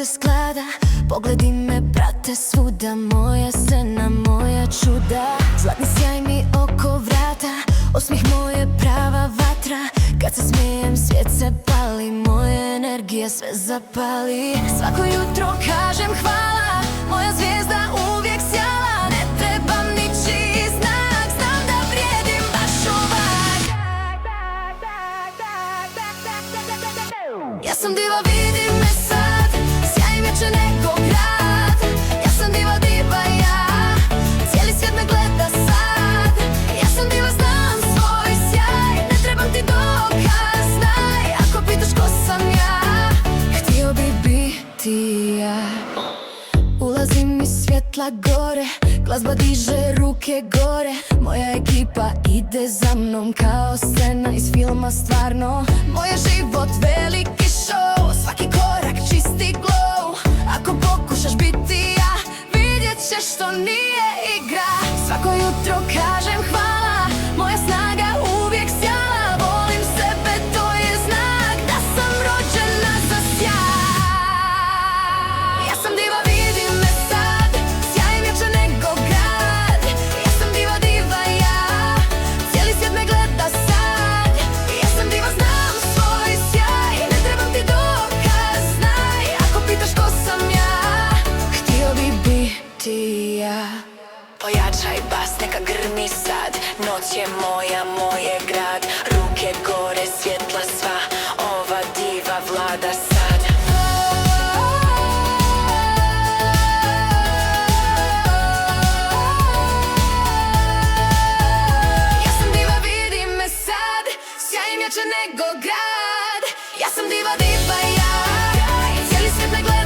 se sklada, pogledi me prate svuda. Moja scena, moja čuda, zlatni sjaj mi oko vrata. Osmih moje prava vatra, kad se smijem svijet se pali. Moja energija sve zapali. Svako jutro kažem hvala, moja zvijezda uvijek sjala. Ne trebam ničiji znak, znam da vrijedim baš ovak. Ja sam diva, vidi me sad, sjajim jače nego grad. Ja sam diva, diva ja, cijeli svijet me gleda sad. Ja sam diva, znam svoj sjaj, ne trebam ti dokaz, znaj. Ako pitaš ko sam ja, htio bi biti ja. Ulazim iz svjetla gore, glazba diže ruke gore. Moja ekipa ide za mnom kao scena iz filma stvarno. Moj je život veliki show, svaki korak čisti glow. Ako pokušaš biti ja, vidjet ćeš što nije igra. Svako jutro kažem hvala, moja snaga uvijek sjala. Volim sebe, to je znak da sam rođena za sjaj. Ja sam diva, vidi me sad, sjajim jače nego grad. Ja sam diva, diva ja, cijeli svijet me gleda sad. Ja sam diva, znam svoj sjaj, ne trebam ti dokaz, znaj. Ako pitaš ko sam ja, htio bi biti ja. Pojačaj bas, neka grmi sad, noć je moja, moj je grad. Ruke gore, svjetla sva, ova diva vlada sad. Ja sam diva, vidi me sad, sjajim jače nego grad. Ja sam diva, diva ja, cijeli svijet me gleda.